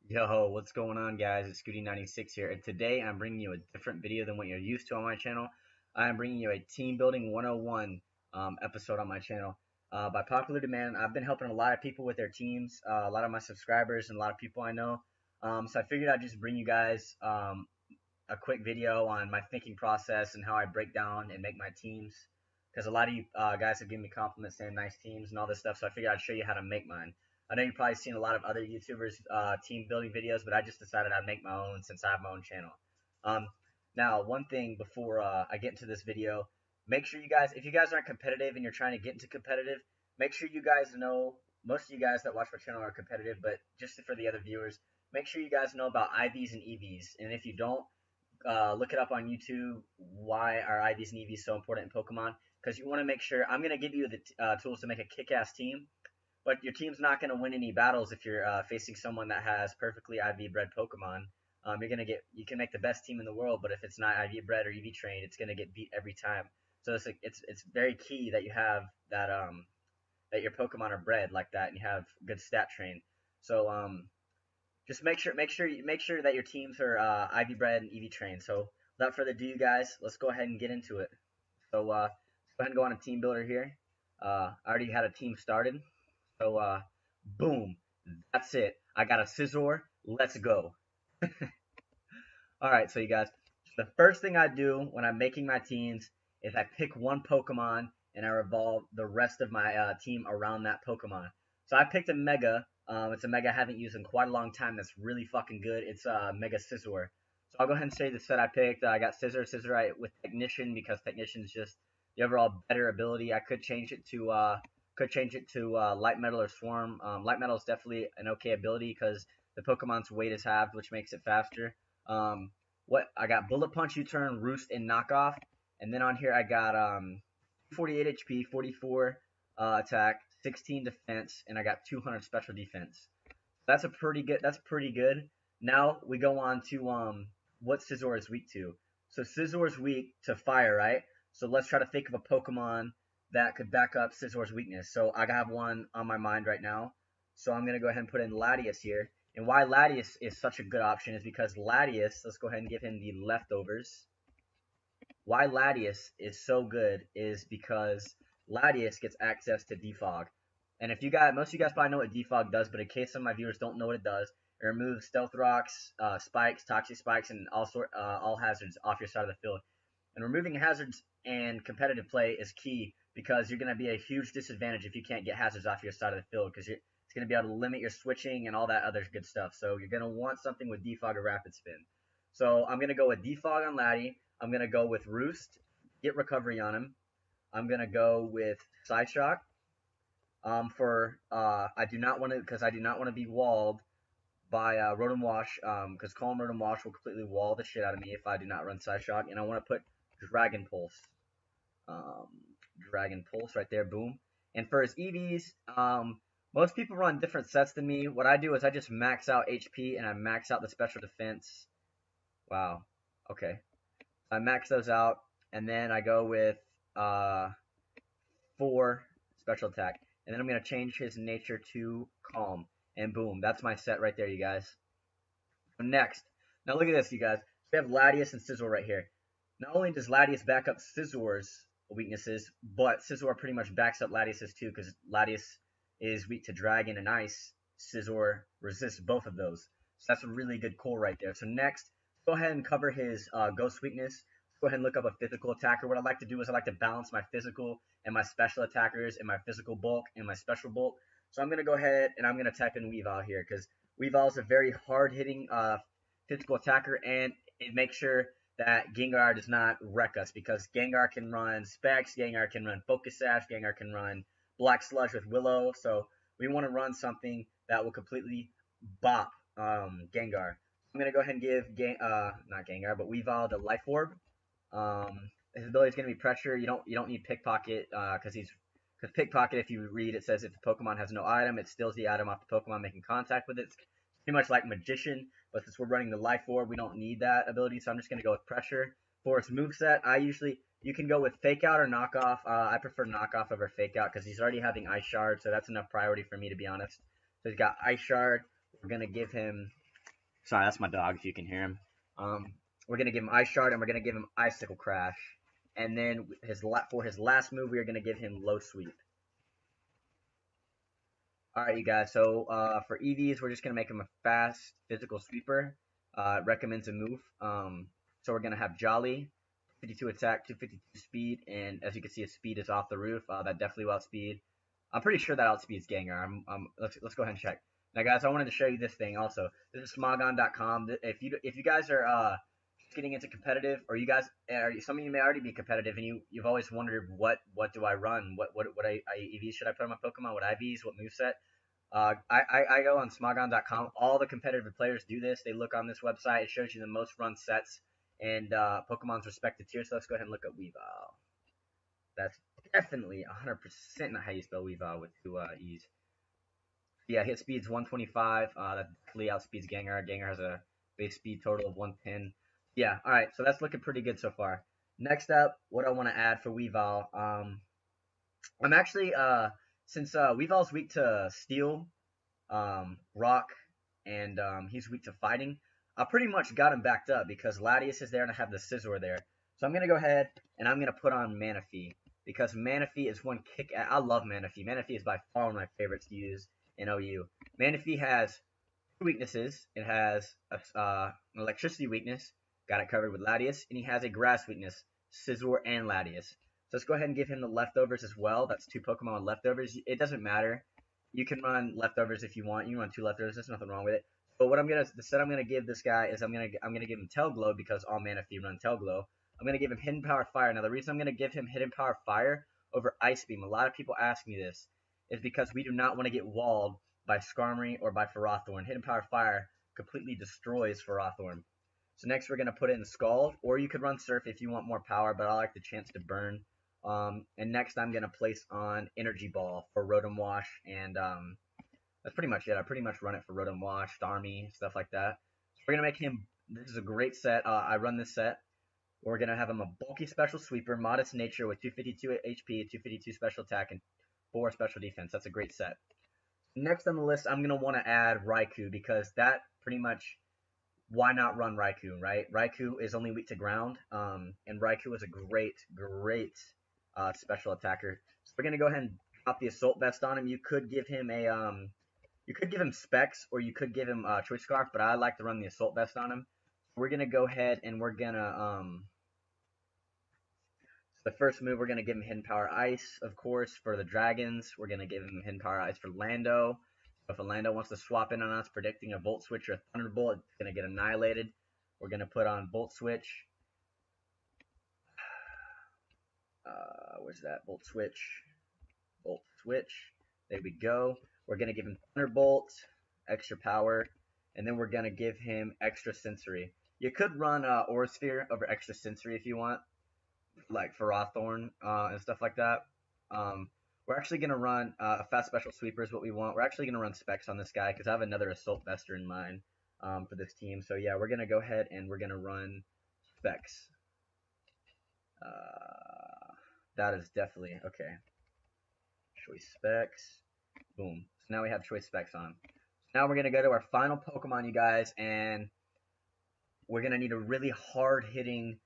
Yo, what's going on, guys? It's Scooty96 here, and today I'm bringing you a different video than what you're used to on my channel. I'm bringing you a Team Building 101 episode on my channel. By popular demand, I've been helping a lot of people with their teams, a lot of my subscribers, and a lot of people I know. So I figured I'd just bring you guys a quick video on my thinking process and how I break down and make my teams. Because a lot of you guys have given me compliments saying nice teams and all this stuff, so I figured I'd show you how to make mine. I know you've probably seen a lot of other YouTubers team building videos, but I just decided I'd make my own since I have my own channel. Um, Now, one thing before I get into this video, make sure you guys, if you guys aren't competitive and you're trying to get into competitive, make sure you guys know, most of you guys that watch my channel are competitive, but just for the other viewers, make sure you guys know about IVs and EVs. And if you don't, look it up on YouTube. Why are IVs and EVs so important in Pokemon? Because you want to make sure. I'm going to give you the tools to make a kick-ass team, but your team's not going to win any battles if you're facing someone that has perfectly IV bred Pokemon. You're gonna get. You can make the best team in the world, but if it's not IV bred or EV trained, it's gonna get beat every time. So it's very key that you have that your Pokemon are bred like that and you have good stat train. So just make sure that your teams are Ivy bred and EV trained. So without further ado, you guys, let's go ahead and get into it. So let's go ahead and go on a team builder here. I already had a team started. So boom, that's it. I got a Scizor. Let's go. All right, so you guys, the first thing I do when I'm making my teams is I pick one Pokemon and I revolve the rest of my team around that Pokemon. So I picked a Mega. It's a Mega I haven't used in quite a long time. That's really fucking good. It's Mega Scizor. So I'll go ahead and say the set I picked. I got Scizor with Technician because Technician is just the overall better ability. I could change it to Light Metal or Swarm. Light Metal is definitely an okay ability because the Pokemon's weight is halved, which makes it faster. Um, what I got Bullet Punch, U-Turn, Roost, and Knockoff, and then on here I got 48 HP, 44 attack, 16 defense, and I got 200 special defense. That's a pretty good. That's pretty good. Now we go on to what Scizor is weak to. So Scizor is weak to fire, right? So let's try to think of a Pokemon that could back up Scizor's weakness. So I have one on my mind right now. So I'm gonna go ahead and put in Latias here. And why Latias is such a good option is because Latias, let's go ahead and give him the leftovers. Why Latias is so good is because Latias gets access to Defog. And if you guys, most of you guys probably know what Defog does, but in case some of my viewers don't know what it does, it removes Stealth Rocks, Spikes, Toxic Spikes, and all hazards off your side of the field. And removing hazards in competitive play is key because you're going to be a huge disadvantage if you can't get hazards off your side of the field because it's going to be able to limit your switching and all that other good stuff. So you're going to want something with Defog or Rapid Spin. So I'm going to go with Defog on Laddie. I'm going to go with Roost, get recovery on him. I'm going to go with Psyshock. I do not want to, because I do not want to be walled by Rotom Wash, because Calm Rotom Wash will completely wall the shit out of me if I do not run Psyshock. And I want to put Dragon Pulse. Um, Dragon Pulse right there, boom. And for his EVs, most people run different sets than me. What I do is I just max out HP and I max out the special defense. Wow. Okay. I max those out, and then I go with 4 special attack. And then I'm going to change his nature to calm. And boom, that's my set right there, you guys. Next, now look at this, you guys. We have Latias and Scizor right here. Not only does Latias back up Scizor's weaknesses, but Scizor pretty much backs up Latias's too, because Latias is weak to Dragon and Ice. Scizor resists both of those. So that's a really good call right there. So next, go ahead and cover his Ghost weakness. Go ahead and look up a physical attacker. What I like to do is I like to balance my physical and my special attackers and my physical bulk and my special bulk. So I'm going to go ahead and I'm going to type in Weavile here because Weavile is a very hard-hitting physical attacker, and it makes sure that Gengar does not wreck us because Gengar can run Specs, Gengar can run Focus Sash, Gengar can run Black Sludge with Willow. So we want to run something that will completely bop Gengar. I'm going to go ahead and give not Gengar, but Weavile the Life Orb. His ability is going to be pressure. You don't need Pickpocket because Pickpocket, if you read, it says if the Pokemon has no item, it steals the item off the Pokemon making contact with it. It's pretty much like Magician, but since we're running the Life Orb, we don't need that ability, so I'm just going to go with pressure. For its moveset, you can go with Fake Out or Knockoff. I prefer Knockoff over Fake Out because he's already having Ice Shard, so that's enough priority for me, to be honest. So he's got Ice Shard. We're going to give him Sorry, that's my dog if you can hear him. Um, we're gonna give him Ice Shard and we're gonna give him Icicle Crash, and then for his last move we are gonna give him Low Sweep. All right, you guys. So for EVs, we're just gonna make him a fast physical sweeper. Recommends a move. So we're gonna have Jolly, 52 attack, 252 speed, and as you can see, his speed is off the roof. That definitely will outspeed. I'm pretty sure that outspeeds Gengar. Let's go ahead and check. Now, guys, I wanted to show you this thing also. This is Smogon.com. If you guys are getting into competitive, or you guys, some of you may already be competitive, and you've always wondered what do I run, what EVs should I put on my Pokemon, what IVs, what moveset. I go on Smogon.com. All the competitive players do this. They look on this website. It shows you the most run sets and Pokemon's respected tiers. So let's go ahead and look up Weavile. That's definitely 100% not how you spell Weavile with two E's. Yeah, hit speed's 125. That definitely outspeeds Gengar. Gengar has a base speed total of 110. Yeah, alright, so that's looking pretty good so far. Next up, what I want to add for Weavile. I'm actually, since Weavile's weak to Steel, Rock, and he's weak to Fighting, I pretty much got him backed up because Latias is there and I have the Scizor there. So I'm going to go ahead and I'm going to put on Manaphy because Manaphy is one kick. I love Manaphy. Manaphy is by far one of my favorites to use in OU. Manaphy has two weaknesses. It has an electricity weakness, got it covered with Latias, and he has a grass weakness, Scizor and Latias. So let's go ahead and give him the leftovers as well. That's two Pokemon with leftovers. It doesn't matter. You can run leftovers if you want. You can run two leftovers. There's nothing wrong with it. But what the set I'm gonna give this guy is I'm gonna give him Tail Glow because all Manaphy run Tail Glow. I'm gonna give him Hidden Power Fire. Now the reason I'm gonna give him Hidden Power Fire over Ice Beam, a lot of people ask me this, is because we do not want to get walled by Skarmory or by Ferrothorn. Hidden Power Fire completely destroys Ferrothorn. So next we're gonna put in Scald, or you could run Surf if you want more power, but I like the chance to burn. And next I'm gonna place on Energy Ball for Rotom Wash and that's pretty much it. I pretty much run it for Rotom Wash, Starmie, stuff like that. So we're going to make him, this is a great set. I run this set. We're going to have him a bulky special sweeper, modest nature with 252 HP, 252 special attack, and 4 special defense. That's a great set. Next on the list, I'm going to want to add Raikou because that pretty much, why not run Raikou, right? Raikou is only weak to ground, and Raikou is a great special attacker. So we're going to go ahead and drop the Assault Vest on him. You could give him Specs, or you could give him Choice Scarf, but I like to run the Assault Vest on him. We're going to go ahead and we're going to, the first move, we're going to give him Hidden Power Ice, of course, for the Dragons. We're going to give him Hidden Power Ice for Lando. So if a Lando wants to swap in on us, predicting a Volt Switch or a Thunderbolt, it's going to get annihilated. We're going to put on Volt Switch. Where's that? Volt Switch. Volt Switch. There we go. We're going to give him Thunderbolt, extra power, and then we're going to give him extra sensory. You could run Aura Sphere over extra sensory if you want, like Ferrothorn and stuff like that. We're actually going to run Fast Special Sweeper is what we want. We're actually going to run Specs on this guy because I have another Assault Vester in mind for this team. So yeah, we're going to go ahead and we're going to run Specs. That is definitely, okay. Choice Specs. Boom. So now we have Choice Specs on. So now we're going to go to our final Pokemon, you guys, and we're going to need a really hard-hitting...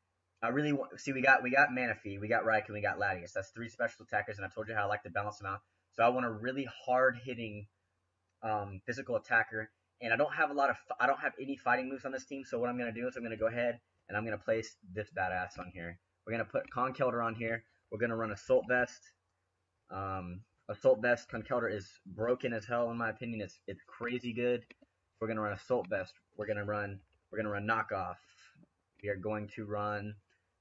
see, we got Manaphy, we got Raikou, we got Latias. That's 3 special attackers, and I told you how I like to balance them out. So I want a really hard-hitting physical attacker, and I don't have any fighting moves on this team, so what I'm going to do is I'm going to go ahead and I'm going to place this badass on here. We're going to put Conkeldurr on here. We're going to run Assault Vest. Assault Vest, Conkeldurr is broken as hell in my opinion. It's crazy good. We're gonna run Assault Vest. We're gonna run Knockoff. We are going to run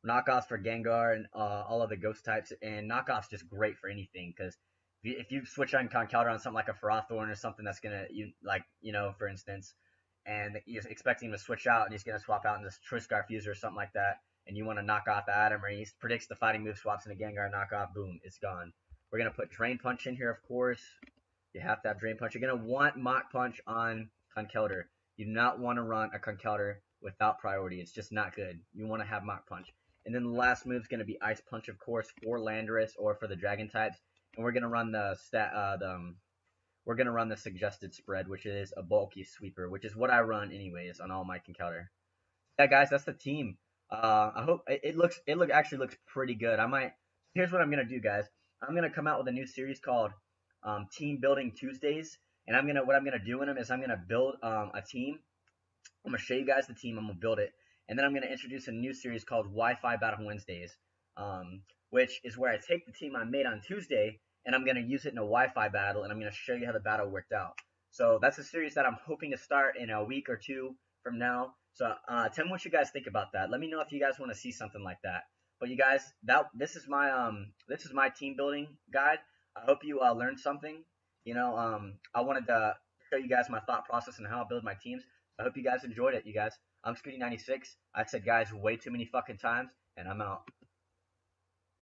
Knockoffs for Gengar and all of the Ghost types. And Knockoff's just great for anything because if you switch on Conkeldurr on something like a Ferrothorn or something that's gonna for instance, and you're expecting him to switch out and he's gonna swap out in this Choice Scarf user or something like that, and you want to knock off the item, or he predicts the fighting move, swaps into Gengar, knockoff, boom, it's gone. We're going to put Drain Punch in here, of course. You have to have Drain Punch. You're going to want Mach Punch on Conkeldurr. You do not want to run a Conkeldurr without priority. It's just not good. You want to have Mach Punch. And then the last move is going to be Ice Punch, of course, for Landorus or for the Dragon types. And we're going to run we're we're gonna run the suggested spread, which is a bulky sweeper, which is what I run anyways on all my encounter. Yeah, guys, that's the team. I hope it actually looks pretty good. I might. Here's what I'm gonna do, guys. I'm gonna come out with a new series called Team Building Tuesdays, and what I'm gonna do in them is I'm gonna build a team. I'm gonna show you guys the team. I'm gonna build it, and then I'm gonna introduce a new series called Wi-Fi Battle Wednesdays, um, which is where I take the team I made on Tuesday and I'm gonna use it in a Wi-Fi battle, and I'm gonna show you how the battle worked out. So that's a series that I'm hoping to start in a week or two from now. So tell me what you guys think about that. Let me know if you guys want to see something like that. But you guys, this is my team building guide. I hope you learned something. I wanted to show you guys my thought process and how I build my teams. I hope you guys enjoyed it, you guys. I'm Scooty96. I said guys way too many fucking times, and I'm out.